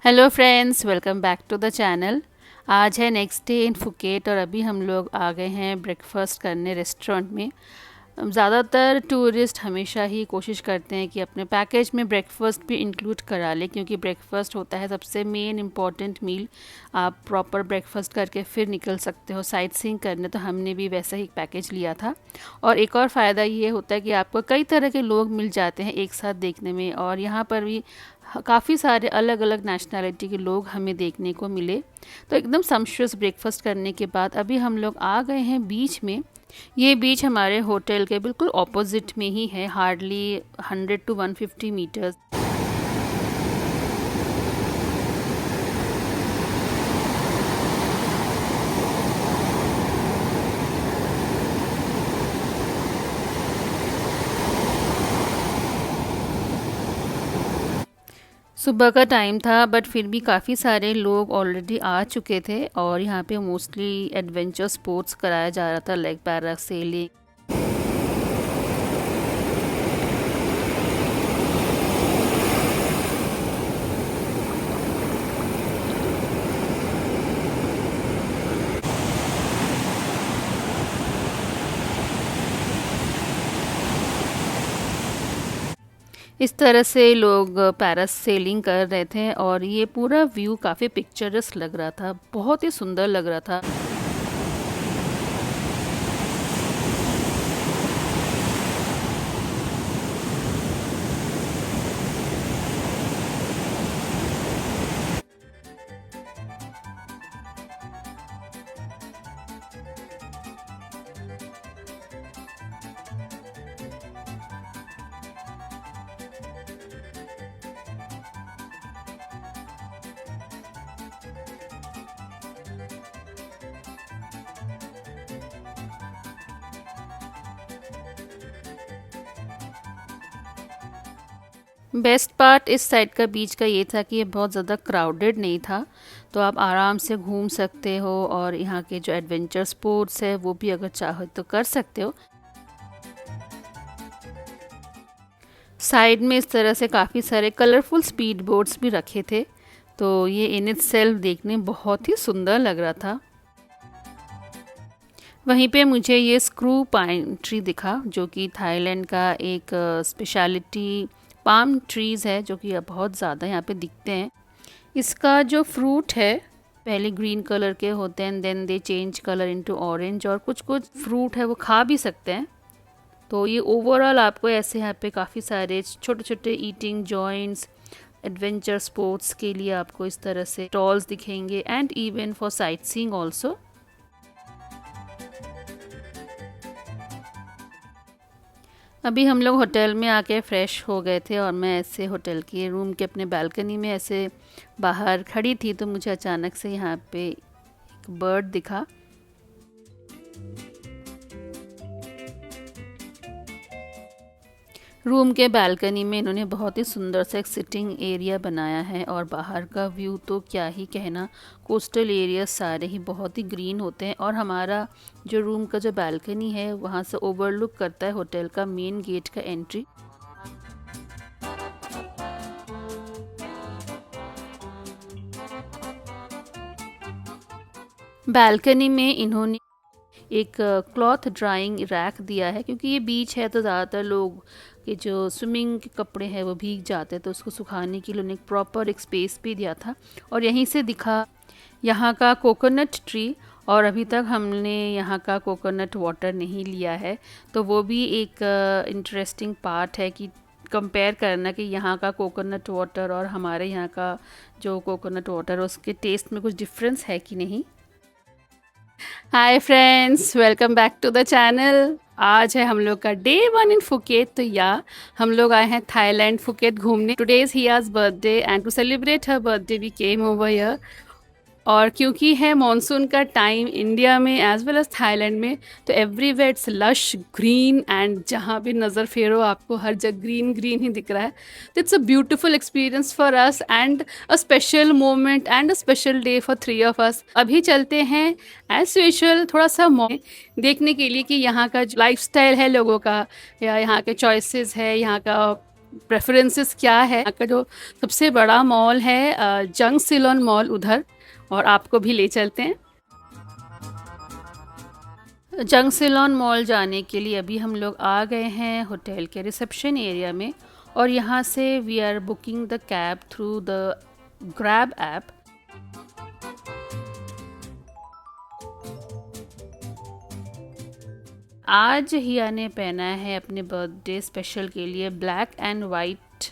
Hello friends, welcome back to the channel. आज है next day in Phuket और अभी हम लोग आ गए हैं ब्रेकफास्ट करने रेस्टोरेंट में। ज़्यादातर टूरिस्ट हमेशा ही कोशिश करते हैं कि अपने पैकेज में ब्रेकफास्ट भी इंक्लूड करा लें, क्योंकि ब्रेकफास्ट होता है सबसे मेन इम्पॉर्टेंट मील। आप प्रॉपर ब्रेकफास्ट करके फिर निकल सकते हो साइट सीइंग करने। तो हमने भी वैसा ही पैकेज लिया था। और एक और फ़ायदा ये होता है कि आपको कई तरह के लोग मिल जाते हैं एक साथ देखने में, और यहाँ पर भी काफ़ी सारे अलग अलग नेशनैलिटी के लोग हमें देखने को मिले। तो एकदम सम्पशस ब्रेकफास्ट करने के बाद अभी हम लोग आ गए हैं बीच में। ये बीच हमारे होटल के बिल्कुल ऑपोजिट में ही है, हार्डली 100 to 150 मीटर्स। सुबह का टाइम था बट फिर भी काफ़ी सारे लोग ऑलरेडी आ चुके थे, और यहाँ पे मोस्टली एडवेंचर स्पोर्ट्स कराया जा रहा था, लाइक पैरासेलिंग। इस तरह से लोग पैरासेलिंग कर रहे थे, और ये पूरा व्यू काफ़ी पिक्चरस लग रहा था, बहुत ही सुंदर लग रहा था। बेस्ट पार्ट इस साइड का बीच का ये था कि ये बहुत ज़्यादा क्राउडेड नहीं था, तो आप आराम से घूम सकते हो, और यहाँ के जो एडवेंचर स्पोर्ट्स है वो भी अगर चाहो तो कर सकते हो। साइड में इस तरह से काफ़ी सारे कलरफुल स्पीड बोट्स भी रखे थे, तो ये इन इट सेल्फ देखने बहुत ही सुंदर लग रहा था। वहीं पे मुझे ये स्क्रू पाइन ट्री दिखा, जो कि थाईलैंड का एक स्पेशलिटी पाम ट्रीज़ है, जो कि बहुत ज़्यादा यहाँ पे दिखते हैं। इसका जो फ्रूट है पहले ग्रीन कलर के होते हैं, then they change colour into orange, और कुछ कुछ फ्रूट है वो खा भी सकते हैं। तो ये ओवरऑल आपको ऐसे यहाँ पे काफ़ी सारे छोटे छोटे ईटिंग जॉइंट्स, एडवेंचर स्पोर्ट्स के लिए आपको इस तरह से स्टॉल्स दिखेंगे, and even for sight seeing also. अभी हम लोग होटल में आके फ़्रेश हो गए थे, और मैं ऐसे होटल के रूम के अपने बालकनी में ऐसे बाहर खड़ी थी, तो मुझे अचानक से यहाँ पे एक बर्ड दिखा। रूम के बालकनी में इन्होंने बहुत ही सुंदर सा एक सिटिंग एरिया बनाया है, और बाहर का व्यू तो क्या ही कहना। कोस्टल एरिया सारे ही बहुत ही ग्रीन होते हैं, और हमारा जो रूम का जो बालकनी है वहाँ से ओवरलुक करता है होटल का मेन गेट का एंट्री। बालकनी में इन्होंने एक क्लॉथ ड्राइंग रैक दिया है, क्योंकि ये बीच है तो ज़्यादातर लोग के जो स्विमिंग के कपड़े हैं वो भीग जाते हैं, तो उसको सुखाने के लिए उन्होंने एक प्रॉपर एक स्पेस भी दिया था। और यहीं से दिखा यहाँ का कोकोनट ट्री, और अभी तक हमने यहाँ का कोकोनट वाटर नहीं लिया है, तो वो भी एक इंटरेस्टिंग पार्ट है कि कंपेयर करना कि यहाँ का कोकोनट वाटर और हमारे यहाँ का जो कोकोनट वाटर उसके टेस्ट में कुछ डिफरेंस है कि नहीं। Hi friends, welcome back to the channel. आज है हम लोग का डे 1 इन फुकेट। तो हम लोग आए हैं थाईलैंड फुकेट घूमने। Today is Hiya's birthday, and to celebrate her birthday we came over here. और क्योंकि है मॉनसून का टाइम इंडिया में एज वेल एज थाईलैंड में, तो everywhere it's lush green, and जहाँ भी नज़र फेरो आपको हर जगह ग्रीन ग्रीन ही दिख रहा है। तो it's a beautiful experience for us, and a special moment and a special day for 3 of us. अभी चलते हैं एज यूजुअल थोड़ा सा देखने के लिए कि यहाँ का जो लाइफस्टाइल है लोगों का, या यहाँ के चॉइसेस है, यहाँ का प्रेफरेंसेस क्या है। यहाँ का जो सबसे बड़ा मॉल है जंग सिलोन मॉल उधर, और आपको भी ले चलते हैं। जंग सिलोन मॉल जाने के लिए अभी हम लोग आ गए हैं होटल के रिसेप्शन एरिया में, और यहाँ से we are booking the cab through the Grab app. आज हिया ने पहना है अपने बर्थडे स्पेशल के लिए ब्लैक एंड वाइट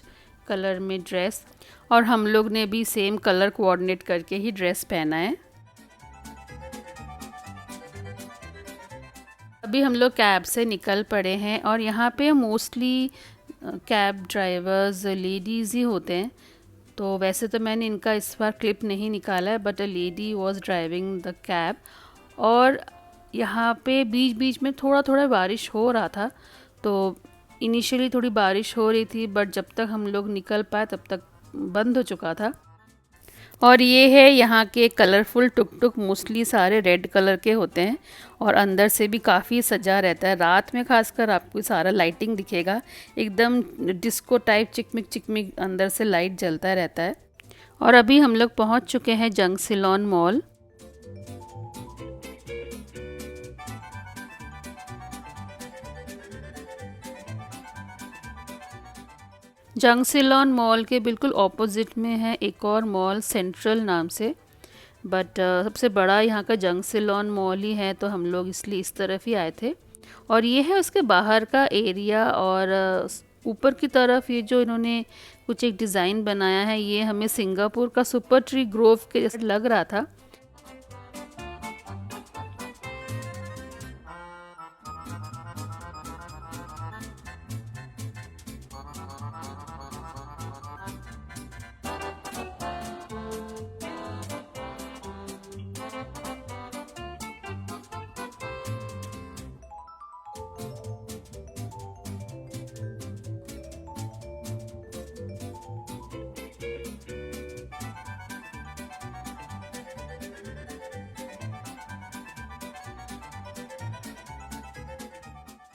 कलर में ड्रेस, और हम लोग ने भी सेम कलर कोऑर्डिनेट करके ही ड्रेस पहना है। अभी हम लोग कैब से निकल पड़े हैं, और यहाँ पे मोस्टली कैब ड्राइवर्स लेडीज़ ही होते हैं। तो वैसे तो मैंने इनका इस बार क्लिप नहीं निकाला है, but a lady was driving the cab. और यहाँ पे बीच बीच में थोड़ा थोड़ा बारिश हो रहा था, तो इनिशियली थोड़ी बारिश हो रही थी, बट जब तक हम लोग निकल पाए तब तक बंद हो चुका था। और ये है यहाँ के कलरफुल टुक टुक, मोस्टली सारे रेड कलर के होते हैं, और अंदर से भी काफ़ी सजा रहता है। रात में खासकर आपको सारा लाइटिंग दिखेगा, एकदम डिस्को टाइप चिकमिक चिकमिक अंदर से लाइट जलता रहता है। और अभी हम लोग पहुँच चुके हैं जंग सिलोन मॉल। जंग सिलोन मॉल के बिल्कुल ऑपोजिट में है एक और मॉल सेंट्रल नाम से, बट सबसे बड़ा यहाँ का जंग सिलोन मॉल ही है, तो हम लोग इसलिए इस तरफ ही आए थे। और ये है उसके बाहर का एरिया, और ऊपर की तरफ ये जो इन्होंने कुछ एक डिज़ाइन बनाया है, ये हमें सिंगापुर का सुपर ट्री ग्रोव के जैसे लग रहा था।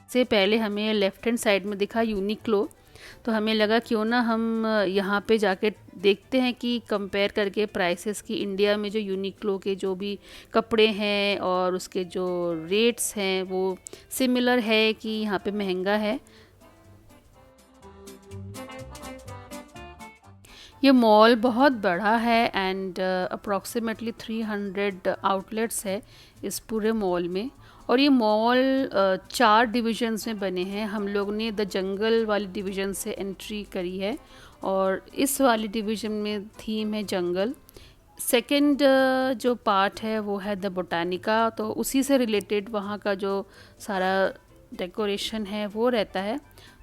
से पहले हमें लेफ़्ट हैंड साइड में दिखा यूनिक्लो, तो हमें लगा क्यों ना हम यहाँ पे जाके देखते हैं कि कंपेयर करके प्राइसेस की इंडिया में जो यूनिक्लो के जो भी कपड़े हैं और उसके जो रेट्स हैं वो सिमिलर है कि यहाँ पे महंगा है। ये मॉल बहुत बड़ा है, एंड अप्रॉक्सीमेटली 300 आउटलेट्स है इस पूरे मॉल में। और ये मॉल 4 डिविजन्स में बने हैं। हम लोग ने द जंगल वाली डिवीज़न से एंट्री करी है, और इस वाली डिवीज़न में थीम है जंगल। सेकंड जो पार्ट है वो है द बोटानिका, तो उसी से रिलेटेड वहाँ का जो सारा डेकोरेशन है वो रहता है।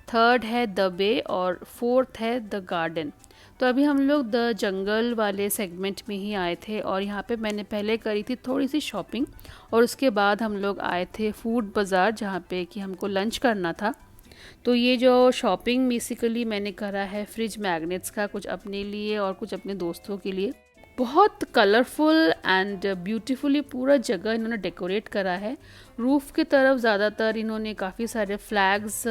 थर्ड है द बे, और फोर्थ है द गार्डन। तो अभी हम लोग द जंगल वाले सेगमेंट में ही आए थे, और यहाँ पे मैंने पहले करी थी थोड़ी सी शॉपिंग, और उसके बाद हम लोग आए थे फूड बाज़ार जहाँ पे कि हमको लंच करना था। तो ये जो शॉपिंग बेसिकली मैंने करा है फ्रिज मैग्नेट्स का, कुछ अपने लिए और कुछ अपने दोस्तों के लिए। बहुत कलरफुल एंड ब्यूटीफुली पूरा जगह इन्होंने डेकोरेट करा है। रूफ़ की तरफ ज़्यादातर इन्होंने काफ़ी सारे फ्लैग्स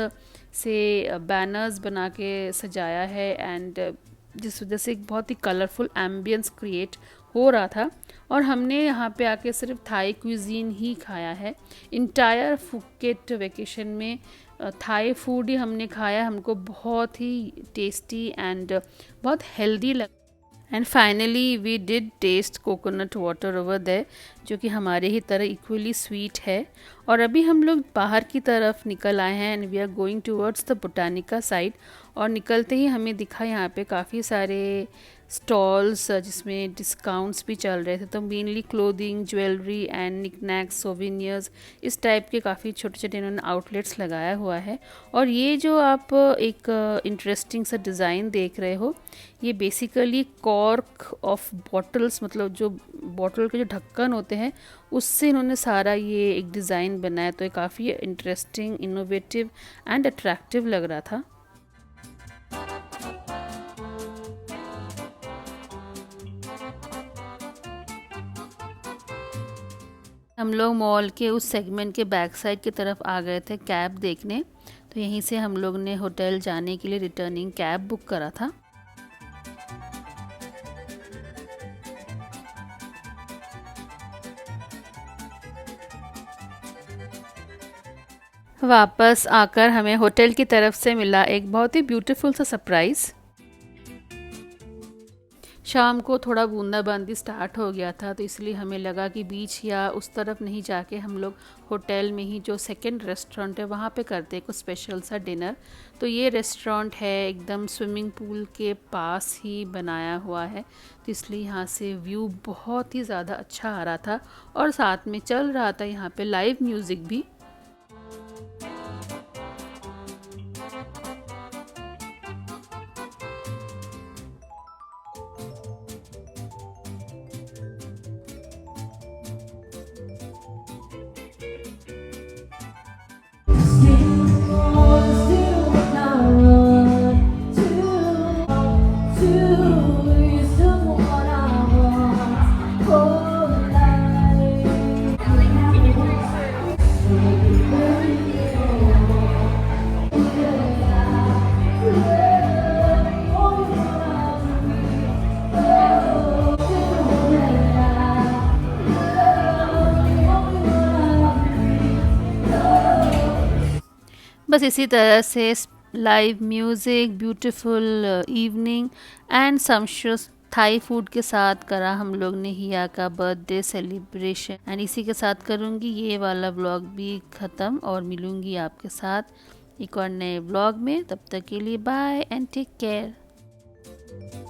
से बैनर्स बना के सजाया है, एंड जिस वजह से एक बहुत ही कलरफुल एम्बियंस क्रिएट हो रहा था। और हमने यहाँ पे आके सिर्फ थाई क्विजीन ही खाया है। इंटायर फुकेट वेकेशन में थाई फूड ही हमने खाया। हमको बहुत ही टेस्टी एंड बहुत हेल्दी लगा। And finally we did taste coconut water over there, जो कि हमारे ही तरह इक्वली स्वीट है। और अभी हम लोग बाहर की तरफ निकल आए हैं, and we are going towards the Botanica side. और निकलते ही हमें दिखा यहाँ पे काफ़ी सारे स्टॉल्स जिसमें डिस्काउंट्स भी चल रहे थे। तो mainly clothing, jewellery and knickknacks, souvenirs, इस टाइप के काफ़ी छोटे छोटे इन्होंने आउटलेट्स लगाया हुआ है। और ये जो आप एक इंटरेस्टिंग सा डिज़ाइन देख रहे हो, ये बेसिकली कॉर्क ऑफ बॉटल्स, मतलब जो बॉटल के जो ढक्कन होते हैं उससे इन्होंने सारा ये एक डिज़ाइन बनाया। तो ये काफ़ी इंटरेस्टिंग, इनोवेटिव एंड अट्रैक्टिव लग रहा था। हम लोग मॉल के उस सेगमेंट के बैक साइड की तरफ आ गए थे कैब देखने। तो यहीं से हम लोग ने होटल जाने के लिए रिटर्निंग कैब बुक करा था। वापस आकर हमें होटल की तरफ से मिला एक बहुत ही ब्यूटीफुल सा सरप्राइज़। शाम को थोड़ा बूंदाबांदी स्टार्ट हो गया था, तो इसलिए हमें लगा कि बीच या उस तरफ नहीं जाके हम लोग होटल में ही जो सेकंड रेस्टोरेंट है वहाँ पे करते हैं कुछ स्पेशल सा डिनर। तो ये रेस्टोरेंट है एकदम स्विमिंग पूल के पास ही बनाया हुआ है, तो इसलिए यहाँ से व्यू बहुत ही ज़्यादा अच्छा आ रहा था और साथ में चल रहा था यहाँ पे लाइव म्यूज़िक भी। बस इसी तरह से live music, beautiful evening and sumptuous Thai food के साथ करा हम लोग ने हिया का बर्थडे सेलिब्रेशन। एंड इसी के साथ करूँगी ये वाला व्लॉग भी ख़त्म और मिलूँगी आपके साथ एक और नए व्लॉग में। तब तक के लिए बाय एंड टेक केयर।